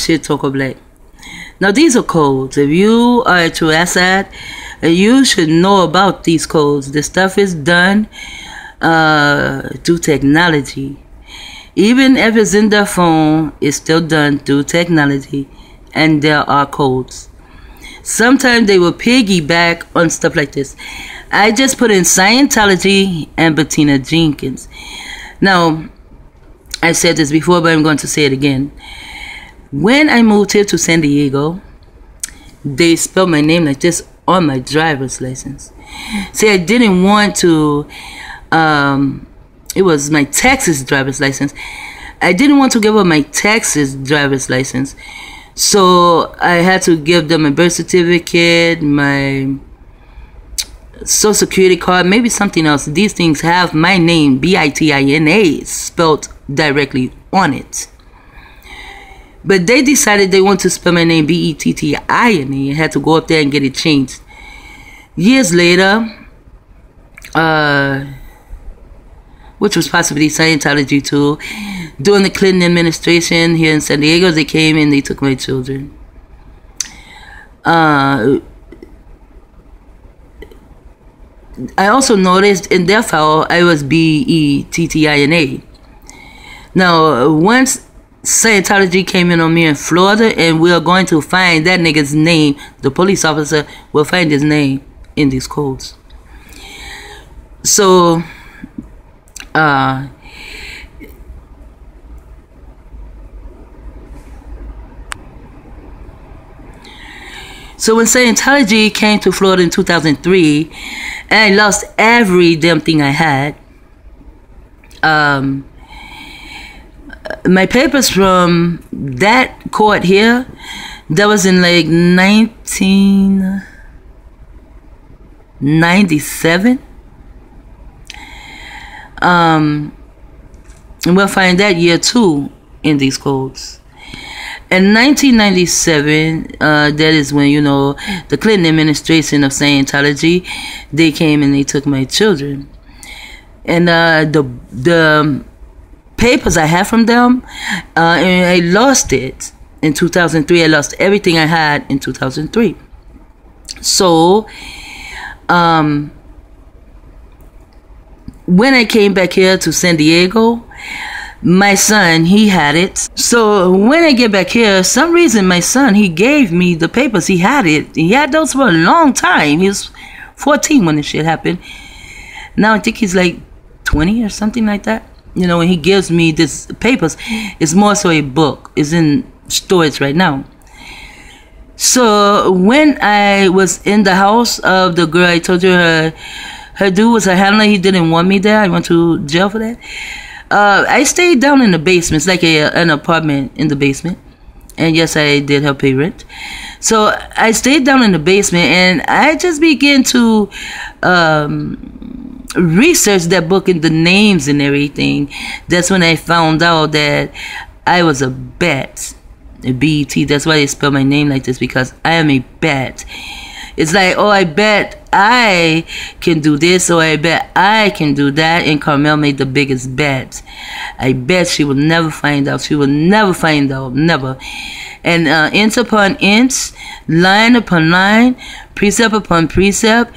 shit Toko Black. Now these are codes. If you are a true asset, you should know about these codes. This stuff is done through technology. Even if it's in their phone, it's still done through technology, and there are codes. Sometimes they will piggyback on stuff like this. I just put in Scientology and Bettina Jenkins. Now, I said this before, but I'm going to say it again. When I moved here to San Diego, they spelled my name like this on my driver's license. See, I didn't want to, it was my Texas driver's license. I didn't want to give up my Texas driver's license. So I had to give them my birth certificate, my social security card, maybe something else. These things have my name, BITINA, spelled directly on it. But they decided they want to spell my name BETTINA. I had to go up there and get it changed. Years later, which was possibly Scientology too, during the Clinton administration here in San Diego, they came and they took my children. I also noticed in their file I was BETTINA. Now, once Scientology came in on me in Florida, and we are going to find that nigga's name, the police officer will find his name in these codes. So, so when Scientology came to Florida in 2003, and I lost every damn thing I had, my papers from that court here, that was in like 1997. And we'll find that year too in these codes. In 1997, that is when, you know, the Clinton administration of Scientology, they came and they took my children. And the papers I had from them, and I lost it in 2003. I lost everything I had in 2003. So, when I came back here to San Diego, my son, he had it. So when I get back here, some reason my son, he gave me the papers. He had it. He had those for a long time. He was 14 when this shit happened. Now I think he's like 20 or something like that. You know, when he gives me this papers, it's more so a book. It's in storage right now. So when I was in the house of the girl, I told you her dude was a handler. He didn't want me there. I went to jail for that. I stayed down in the basement. It's like an apartment in the basement. And yes, I did help pay rent. So I stayed down in the basement, and I just began to research that book and the names and everything. That's when I found out that I was a bat. A BET. That's why they spell my name like this, because I am a bat. It's like, oh, I bet I can do this, or I bet I can do that. And Carmel made the biggest bet. I bet she will never find out. She will never find out. Never. And inch upon inch, line upon line, precept upon precept,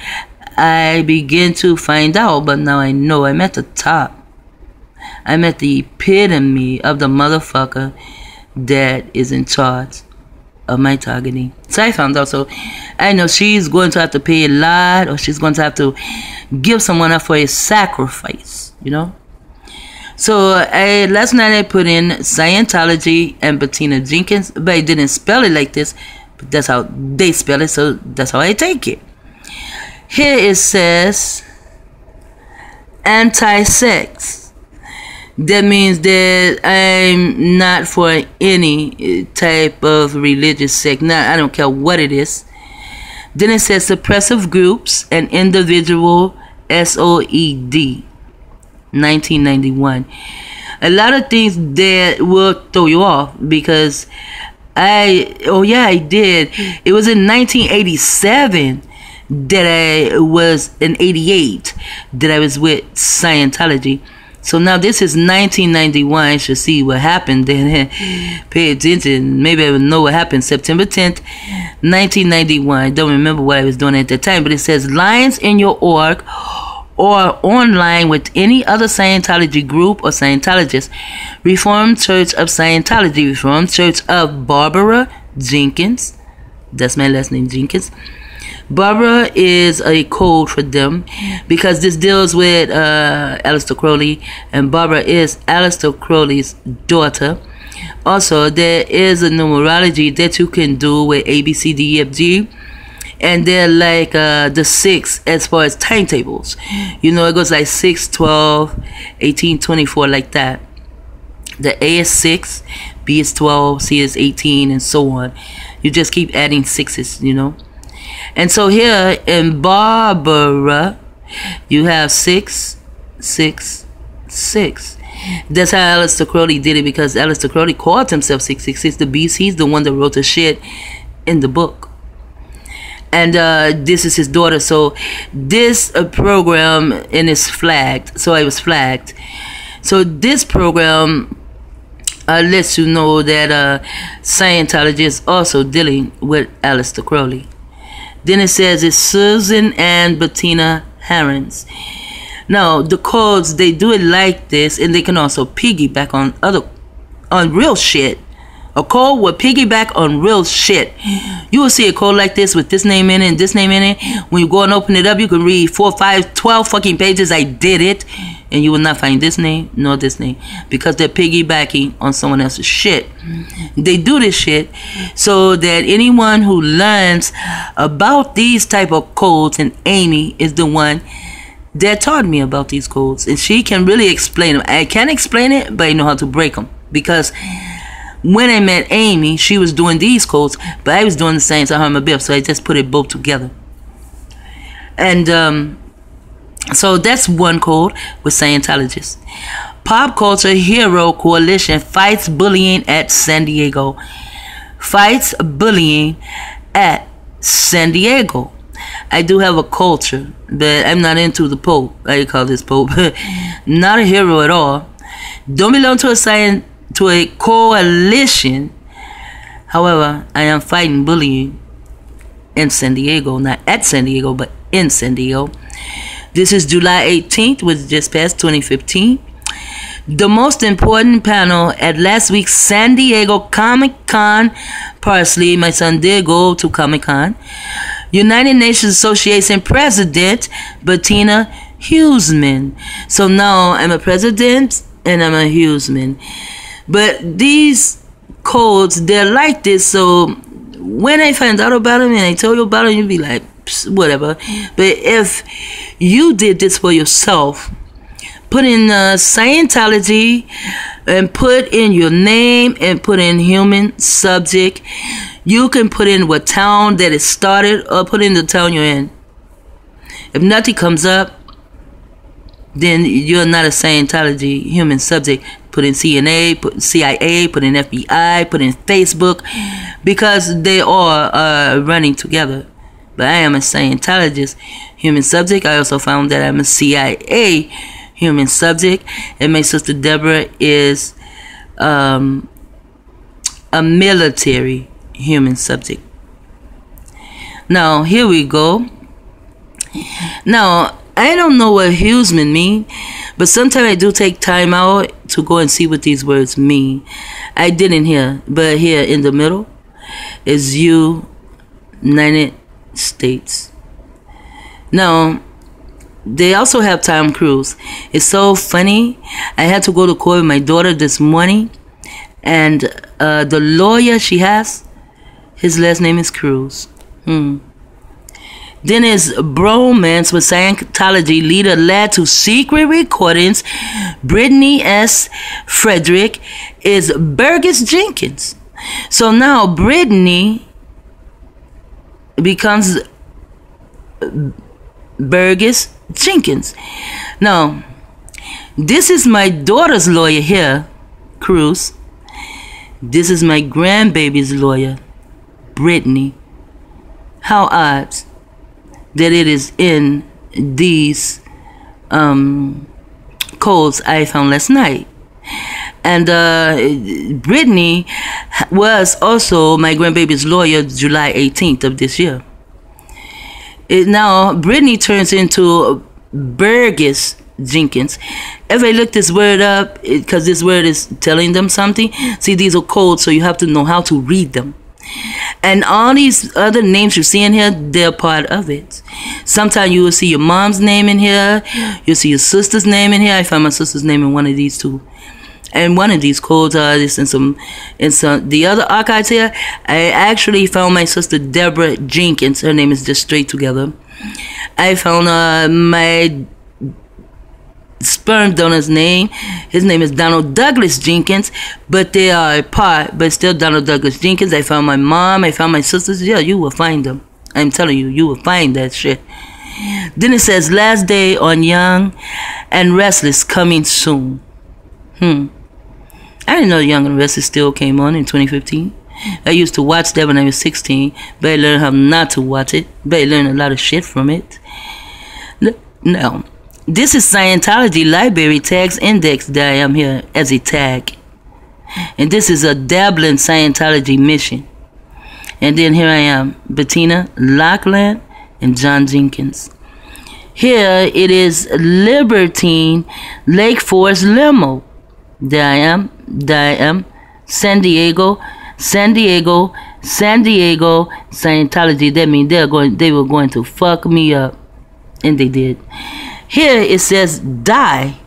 I begin to find out. But now I know I'm at the top. I'm at the epitome of the motherfucker that is in charge of my targeting. So I found out. So I know she's going to have to pay a lot, or she's going to have to give someone up for a sacrifice, you know. So last night I put in Scientology and Bettina Jenkins, but I didn't spell it like this. But that's how they spell it, so that's how I take it. Here it says anti-sex. That means that I'm not for any type of religious sect. Now, I don't care what it is. Then it says suppressive groups and individual, SOED, 1991. A lot of things that will throw you off, because I did. It was in 1987 that I was, in 88, that I was with Scientology. So now this is 1991. I should see what happened then. Pay attention. Maybe I will know what happened. September 10th, 1991. I don't remember what I was doing at that time, but it says lines in your org or online with any other Scientology group or Scientologist. Reformed Church of Scientology. Reformed Church of Barbara Jenkins. That's my last name, Jenkins. Barbara is a code for them because this deals with Aleister Crowley, and Barbara is Aleister Crowley's daughter. Also, there is a numerology that you can do with A, B, C, D, E, F, G, and they're like the 6 as far as timetables. You know, it goes like 6, 12, 18, 24, like that. The A is 6, B is 12, C is 18, and so on. You just keep adding 6s, you know. And so here in Barbara, you have 6, 6, 6. That's how Aleister Crowley did it, because Aleister Crowley called himself 666, the beast. He's the one that wrote the shit in the book. And this is his daughter. So this program, and it's flagged. So I was flagged. So this program lets you know that Scientology is also dealing with Aleister Crowley. Then it says it's Susan and Bettina Herons. Now the codes, they do it like this, and they can also piggyback on real shit. A code will piggyback on real shit. You will see a code like this with this name in it and this name in it. When you go and open it up, you can read 4, 5, 12 fucking pages. I did it, and you will not find this name nor this name, because they're piggybacking on someone else's shit. They do this shit so that anyone who learns about these type of codes, and Amy is the one that taught me about these codes, and she can really explain them. I can't explain it, but I know how to break them, because when I met Amy, she was doing these codes, but I was doing the same, so I heard my biff, so I just put it both together. And so that's one code with Scientologists. Pop Culture Hero Coalition fights bullying at San Diego. Fights bullying at San Diego. I do have a culture, but I'm not into the Pope. I call this Pope. Not a hero at all. Don't belong to a coalition. However, I am fighting bullying in San Diego. Not at San Diego, but in San Diego. This is July 18th, which just passed, 2015. The most important panel at last week's San Diego Comic-Con. Parsley, my son did go to Comic-Con. United Nations Association President Bettina Huseman. So now I'm a president and I'm a Huseman. But these codes, they're like this. So when I find out about them and I tell you about them, you'll be like, whatever. But if you did this for yourself, put in Scientology and put in your name and put in human subject. You can put in what town that it started, or put in the town you're in. If nothing comes up, then you're not a Scientology human subject. Put in CNA, put in CIA, put in FBI, put in Facebook, because they all are running together. But I am a Scientologist human subject. I also found that I'm a CIA human subject, and my sister Deborah is a military human subject. Now here we go. Now I don't know what Huseman mean, but sometimes I do take time out to go and see what these words mean. I didn't hear, but here in the middle is United States. Now they also have Tom Cruise. It's so funny. I had to go to court with my daughter this morning, and the lawyer she has, his last name is Cruz. Then is bromance with Scientology leader led to secret recordings. Brittany S. Frederick is Burgess Jenkins. So now Brittany becomes Burgess Jenkins. Now, this is my daughter's lawyer here, Cruz. This is my grandbaby's lawyer, Brittany. How odd that it is in these codes I found last night. And Brittany was also my grandbaby's lawyer July 18th of this year. Now, Brittany turns into Burgess Jenkins. If I look this word up, because this word is telling them something, see, these are codes, so you have to know how to read them. And all these other names you're seeing here, they're part of it. Sometimes you will see your mom's name in here. You'll see your sister's name in here. I found my sister's name in one of these too. And one of these codes are this in some the other archives here. I actually found my sister Deborah Jenkins. Her name is just straight together. I found my sperm donor's name. His name is Donald Douglas Jenkins, but they are apart, but still Donald Douglas Jenkins. I found my mom. I found my sisters. Yeah, you will find them. I'm telling you, you will find that shit. Then it says last day on Young and Restless coming soon. I didn't know Young and Restless still came on in 2015. I used to watch that when I was 16, but I learned how not to watch it. But I learned a lot of shit from it. Now, this is Scientology Library Tags Index that I am here as a tag. And this is a Dublin Scientology mission. And then here I am, Bettina Lockland and John Jenkins. Here it is Libertine Lake Forest Limo. There I am, San Diego, Scientology. That means they were going to fuck me up. And they did. Here it says Die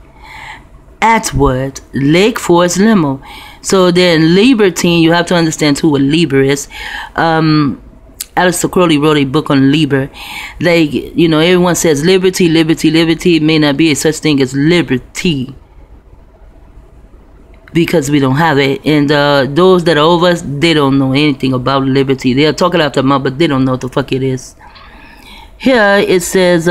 Atwood, Lake Forest Limo. So then Libertine, you have to understand who a Liber is. Aleister Crowley wrote a book on Liber. Like, you know, everyone says liberty, liberty, liberty. It may not be a such thing as liberty, because we don't have it. And those that are over us, they don't know anything about liberty. They are talking out their mouth, but they don't know what the fuck it is. Here it says,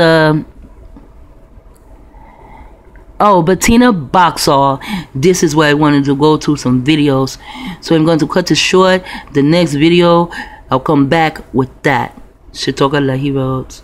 Bettina Boxall. This is where I wanted to go to some videos. So I'm going to cut this short. The next video, I'll come back with that. Shitoka Lahi Roads.